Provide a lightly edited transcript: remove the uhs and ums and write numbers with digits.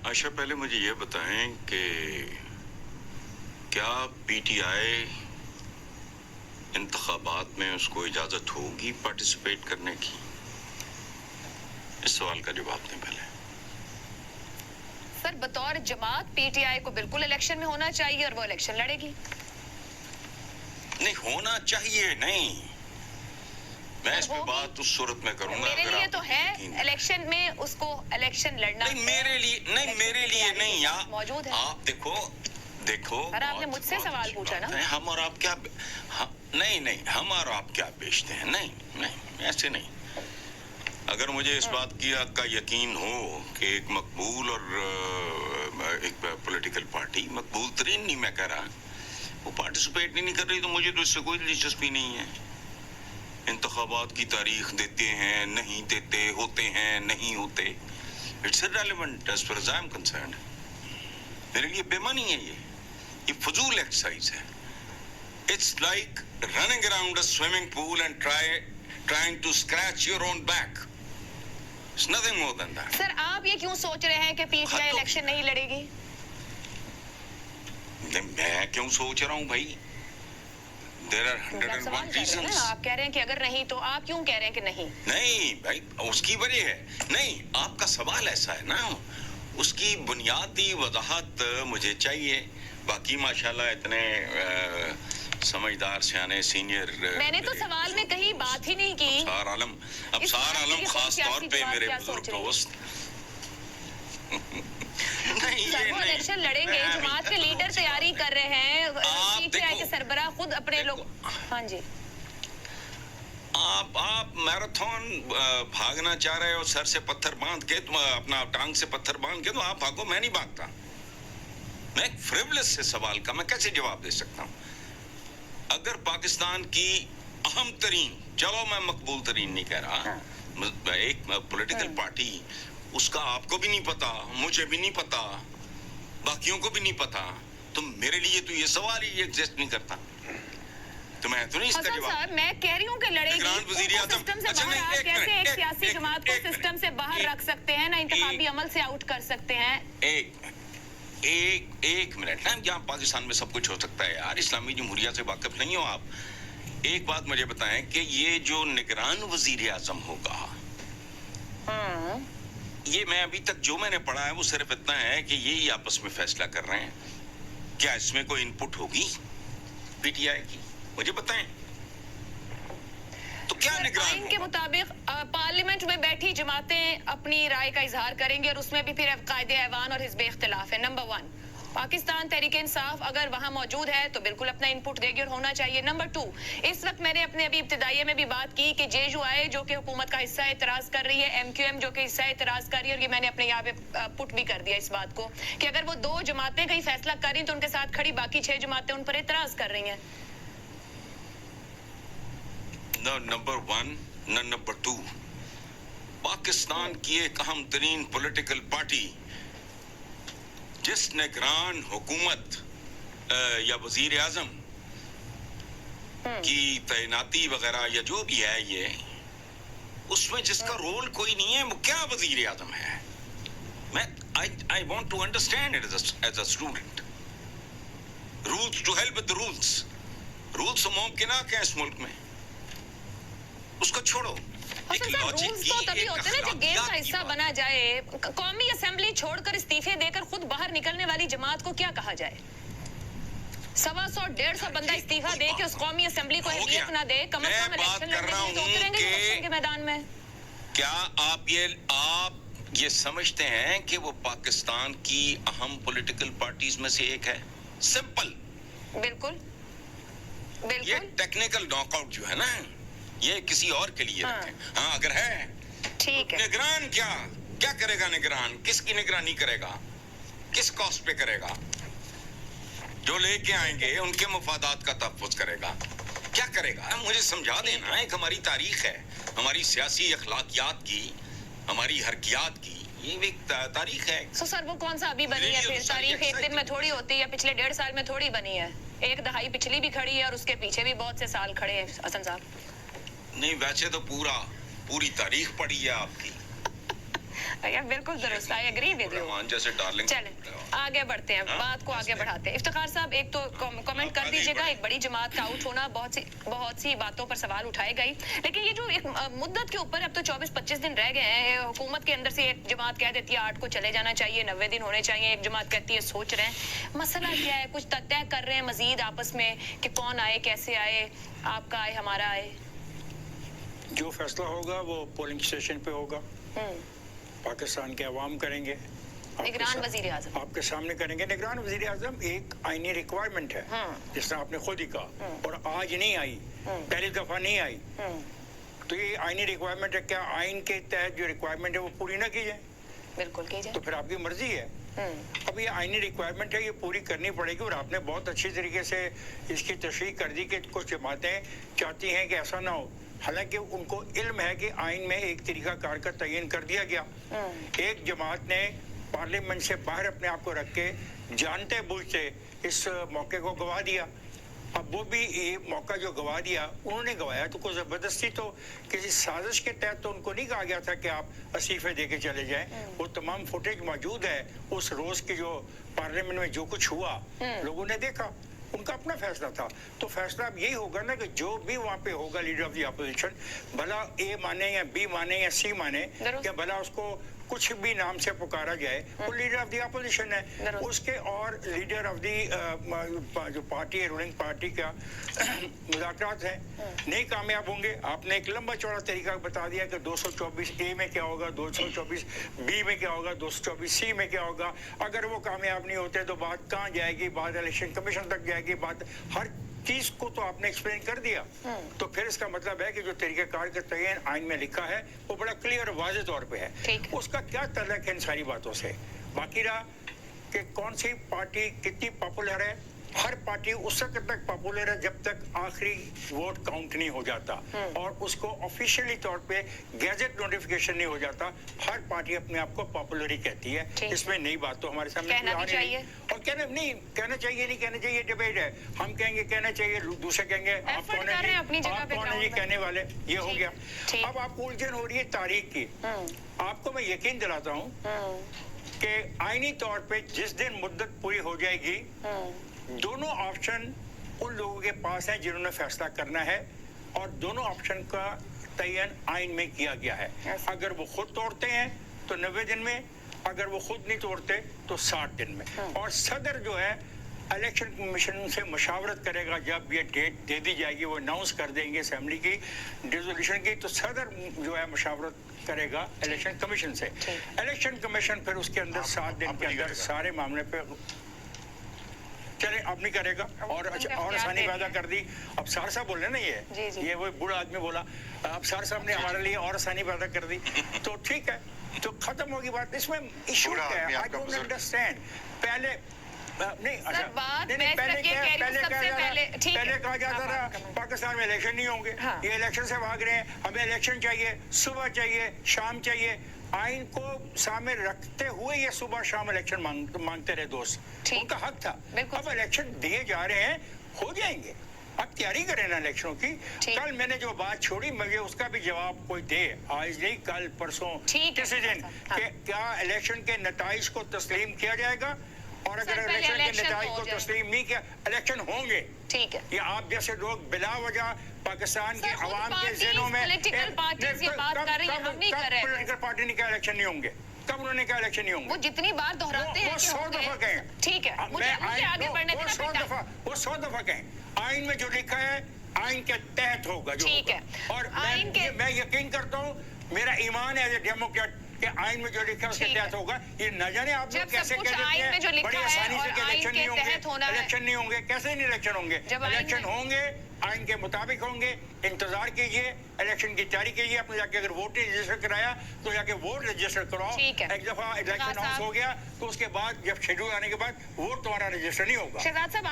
आशा, पहले मुझे ये बताएं कि क्या पीटीआई इंतखाबात में उसको इजाजत होगी पार्टिसिपेट करने की? इस सवाल का जवाब दें पहले। सर, बतौर जमात पीटीआई को बिल्कुल इलेक्शन में होना चाहिए और वो इलेक्शन लड़ेगी। नहीं होना चाहिए, नहीं, मैं इस पे बात उस सूरत में करूंगा। मेरे लिए तो है इलेक्शन में उसको इलेक्शन लड़ना। नहीं मेरे लिए नहीं, मौजूद है। आप देखो अरे आपने मुझसे सवाल पूछा ना। हम और आप क्या नहीं हम और आप क्या बेचते हैं? नहीं ऐसे नहीं। अगर मुझे इस बात का यकीन हो कि एक मकबूल और एक पॉलिटिकल पार्टी, मकबूल तरीन नहीं मैं कह रहा, वो पार्टिसिपेट नहीं कर रही, तो मुझे तो इससे कोई दिलचस्पी नहीं है। इंतखाबात की तारीख देते हैं, नहीं देते, होते हैं, नहीं होते, it's irrelevant as far as I am concerned. मेरे लिए बेमानी है ये फजूल एक्सरसाइज है। It's like running around a swimming pool and trying to scratch your own back. It's nothing more than that. Sir, आप ये क्यों सोच रहे हैं कि पीटीआई इलेक्शन नहीं लड़ेगी? मैं क्यों सोच रहा हूँ भाई? There are 101 reasons. आप कह रहे हैं कि अगर नहीं, तो आप क्यों कह रहे हैं कि नहीं? नहीं भाई, उसकी वजह है। नहीं, आपका सवाल ऐसा है ना, उसकी बुनियादी वजाहत मुझे चाहिए। बाकी माशाल्लाह इतने समझदार सियाने सीनियर। मैंने तो सवाल में कहीं बात ही नहीं की। अब सार आलम खास तौर पे मेरे बुजुर्ग दोस्त नहीं, वो इलेक्शन लड़ेंगे। जमात के लीडर तैयारी कर रहे हैं, पीटीआई के सरबराह खुद अपने लोग। हाँ जी, आप मैराथन भागना चाह रहे हो सर से पत्थर बांध के, तुम अपना टांग से पत्थर बांध के, तो आप भागो, मैं नहीं भागता। मैं एक फ्रिवलेस से सवाल का मैं कैसे जवाब दे सकता हूँ? अगर पाकिस्तान की अहम तरीन, चलो मैं मकबूल तरीन नहीं कह रहा, एक पॉलिटिकल पार्टी, उसका आपको भी नहीं पता, मुझे भी नहीं पता, बाकियों को भी नहीं पता, तो मेरे लिए तो ये सवाल ही एग्जिस्ट नहीं करता। तो मैं तो नहीं इसका जवाब। मैं कह रही हूँ कि लड़ेगी। सिस्टम से बाहर आप कैसे एक सियासी जमात को सिस्टम से बाहर रख सकते हैं, ना इंतखाबी अमल से आउट कर सकते हैं? एक मिनट ना, यहाँ पाकिस्तान में सब कुछ हो सकता है यार, इस्लामी जमहूरिया से वाकिफ नहीं हो आप। एक बात मुझे बताएं कि ये जो निगरान वजीर आजम होगा, ये मैं अभी तक जो मैंने पढ़ा है वो सिर्फ इतना है कि ये ही आपस में फैसला कर रहे हैं। क्या इसमें कोई इनपुट होगी पीटीआई की? मुझे बताएं। तो क्या निगरान के मुताबिक पार्लियामेंट में बैठी जमातें अपनी राय का इजहार करेंगे और उसमें भी फिर कायदे ऐवान और हिज़्ब इख्तिलाफ है। नंबर 1, पाकिस्तान तहरीक इंसाफ अगर वहां मौजूद है तो बिल्कुल अपना इनपुट देगी और होना चाहिए। नंबर 2, इस वक्त मैंने अपने अभी इब्तिदाइये में भी बात की कि जेयूआई जो कि हुकूमत का हिस्सा एतराज कर रही है, एमक्यूएम जो कि हिस्सा एतराज कर रही है, और ये मैंने अपने यहाँ पे पुट भी कर दिया इस बात को कि अगर वो 2 जमातें कहीं फैसला कर रही तो उनके साथ खड़ी बाकी 6 जमातें उन पर एतराज कर रही हैं। नंबर 1 नंबर 2, पाकिस्तान की एक अहम तरीन पॉलिटिकल पार्टी जिस निगरान हुकूमत या वजीर आजम की तैनाती वगैरह या जो भी है, ये उसमें जिसका रोल कोई नहीं है, वो क्या वजीर आजम है? मैं I want to understand it as a student. Rules to help with rules मुमकिन है इस मुल्क में, उसको छोड़ो। रूल्स तो तभी होते हैं ना जब गेम का हिस्सा बना जाए। कौमी असेंबली छोड़कर इस्तीफे देकर खुद बाहर निकलने वाली जमात को क्या कहा जाए? 100-150 बंदा इस्तीफा दे के उस कौमी असेंबली को अहलियत ना दे, कम से कम इलेक्शन लड़ने तो उतरेंगे इलेक्शन के मैदान में। क्या आप ये समझते हैं कि वो पाकिस्तान की अहम पॉलिटिकल पार्टीज में से एक है? सिंपल। बिल्कुल। ये टेक्निकल नॉकआउट जो है ना, ये किसी और के लिए रखें। हाँ, अगर है ठीक है। निगरान क्या करेगा? निगरान किसकी निगरानी करेगा? किस कॉस्ट पे करेगा? जो लेके आएंगे उनके मफादात का तहफ़्फ़ुज़ करेगा। क्या करेगा? मुझे समझा देना। एक हमारी तारीख है, हमारी सियासी अखलाकियात की, हमारी हरकियात की, ये एक तारीख है। सर, वो कौन सा अभी बनी है? फिर तारीख एक दिन में थोड़ी होती है, पिछले 1.5 साल में थोड़ी बनी है। 1 दहाई पिछली भी खड़ी है और उसके पीछे भी बहुत से साल खड़े हैं हसन साहब। नहीं, वैसे तो पूरी तारीख पड़ी है आपकी। या बिल्कुल दुरुस्त, I agree with you. Rahman जैसे डार्लिंग। चलें आगे बढ़ते हैं, बात को आगे बढ़ाते हैं। इफ्तिखार साहब, एक तो कमेंट कर दीजिएगा, एक बड़ी जमात का आउट होना, बहुत सी बातों पर सवाल उठाए गई, लेकिन ये जो एक मुद्दत के ऊपर अब तो 24-25 दिन रह गए हैं, हुकूमत के अंदर से एक जमात कह देती है 8 को चले जाना चाहिए, 90 दिन होने चाहिए, एक जमात कहती है सोच रहे हैं। मसला क्या है? कुछ तय कर रहे हैं मजीद आपस में कि कौन आए, कैसे आए, आपका आए, हमारा आए? जो फैसला होगा वो पोलिंग स्टेशन पे होगा, पाकिस्तान के अवाम करेंगे, निगरान वजीर आजम आपके सामने करेंगे। निगरान वजीर आजम एक आईनी रिक्वायरमेंट है, जिसने आपने खुद ही कहा, और आज नहीं आई, पहली दफा नहीं आई, तो ये आईनी रिक्वायरमेंट है। क्या आइन के तहत जो रिक्वायरमेंट है वो पूरी ना की जाए? बिल्कुल की जाए तो फिर आपकी मर्जी है। अब ये आईनी रिक्वायरमेंट है, ये पूरी करनी पड़ेगी, और आपने बहुत अच्छी तरीके से इसकी तशरीह कर दी कि कुछ जमातें चाहती हैं कि ऐसा ना हो, हालांकि उनको इल्म है कि आइन में एक तरीका कार का तयन कर दिया गया। एक जमात ने पार्लियामेंट से बाहर अपने आप को रख के जानते बूझते इस मौके को गवा दिया। अब वो भी ये मौका जो गवा दिया, उन्होंने गवाया तो कोई जबरदस्ती, तो किसी साजिश के तहत तो उनको नहीं कहा गया था कि आप इस्तीफे दे के चले जाएं। वो तमाम फुटेज मौजूद है उस रोज की, जो पार्लियामेंट में जो कुछ हुआ लोगों ने देखा, उनका अपना फैसला था। तो फैसला अब यही होगा ना कि जो भी वहाँ पे होगा लीडर ऑफ द अपोजिशन, भला ए माने या बी माने या सी माने, या भला उसको कुछ भी नाम से पुकारा जाए, वो लीडर ऑफ द अपोजिशन है उसके, और लीडर ऑफ द जो पार्टी है, रूलिंग पार्टी का मुज़ाकरात है, नहीं कामयाब होंगे। आपने एक लंबा चौड़ा तरीका बता दिया कि 224 ए में क्या होगा, 224 बी में क्या होगा, 224 सी में क्या होगा। अगर वो कामयाब नहीं होते तो बात कहाँ जाएगी? बात इलेक्शन कमीशन तक जाएगी। बात हर चीज को तो आपने एक्सप्लेन कर दिया। तो फिर इसका मतलब है कि जो तरीक़ाकार का तयन आइन में लिखा है वो बड़ा क्लियर और वाज़ेह तौर पे है। उसका क्या तल्लुक़ है इन सारी बातों से? बाकी रहा कि कौन सी पार्टी कितनी पॉपुलर है, हर पार्टी उस वक्त तक पॉपुलर है जब तक आखिरी वोट काउंट नहीं हो जाता और उसको ऑफिशियली तौर पे गैजेट नोटिफिकेशन नहीं हो जाता। हर पार्टी अपने आप को पॉपुलर ही कहती है। इसमें नई बात तो हमारे सामने कहना चाहिए और कहना नहीं, कहना चाहिए नहीं कहना चाहिए, डिबेट है। हम कहेंगे कहना चाहिए, दूसरे कहेंगे आप कौन है जी, आप कौन है जी कहने वाले। ये हो गया। अब आपको उलझन हो रही है तारीख की। आपको मैं यकीन दिलाता हूँ कि आईनी तौर पे जिस दिन मुद्दत पूरी हो जाएगी, दोनों ऑप्शन उन लोगों के पास हैं जिन्होंने फैसला करना है, और दोनों ऑप्शन का तयन आइन में किया गया है। अगर वो खुद तोड़ते हैं तो 90 दिन में, अगर वो खुद नहीं तोड़ते तो 60 दिन में। और सदर जो है इलेक्शन कमीशन से मशावरत करेगा, जब ये डेट दे दी जाएगी, वो अनाउंस कर देंगे असेंबली की डिसोल्यूशन की, तो सदर जो है मशावरत करेगा इलेक्शन कमीशन से। इलेक्शन कमीशन फिर उसके अंदर 7 दिन के अंदर सारे मामले पे चले अब नहीं करेगा। और और आसानी पैदा कर दी। अब सार साहब बोल रहे ना, ये वो बूढ़ा आदमी बोला, अब सार साहब ने हमारे लिए और आसानी पैदा कर दी, तो ठीक है, तो खत्म होगी बात। इसमें इशू क्या है? I don't understand. पहले नहीं, अच्छा नहीं, पहले कहा जाता था पाकिस्तान में इलेक्शन नहीं होंगे, ये इलेक्शन से भाग रहे हैं, हमें इलेक्शन चाहिए, सुबह चाहिए, शाम चाहिए। आइन को सामने रखते हुए ये सुबह शाम इलेक्शन मांगते रहे दोस्त, उनका हक था। अब इलेक्शन दिए जा रहे हैं, हो जाएंगे। अब तैयारी करें ना इलेक्शनों की। कल मैंने जो बात छोड़ी, मुझे उसका भी जवाब कोई दे, आज नहीं कल परसों किसी दिन, कि क्या इलेक्शन के नताइज को तस्लीम किया जाएगा, और अगर इलेक्शन के नताइज को तस्लीम नहीं किया, इलेक्शन होंगे। ठीक है, ये आप जैसे लोग बिला वजह पाकिस्तान के अवाम के ज़हनों में पॉलिटिकल पार्टी ने कहा इलेक्शन नहीं होंगे। कब उन्होंने कहा इलेक्शन नहीं होंगे? वो जितनी बार दोहराते हैं, वो 100 दफा कहें। ठीक है, मुझे आगे बढ़ने देना। वो 100 दफा कहें, आइन में जो लिखा है आइन के तहत होगा जो ठीक है। और मैं यकीन करता हूँ, मेरा ईमान है एज ए डेमोक्रेट कि आइन में जो लिखा है उसके तहत होगा। ये न जाने आप लोग कैसे कह देते हैं बड़ी आसानी से कि इलेक्शन नहीं होंगे, इलेक्शन नहीं होंगे। कैसे नहीं इलेक्शन होंगे? इलेक्शन होंगे, आइन के मुताबिक होंगे। इंतजार कीजिए, इलेक्शन की तैयारी कीजिए। आपने जाके अगर वोट रजिस्टर कराया तो जाके वोट रजिस्टर कराओ। एक दफा इलेक्शन अनाउंस हो गया तो उसके बाद जब शेड्यूल आने के बाद वोट तुम्हारा रजिस्टर नहीं होगा। शहजाद साहब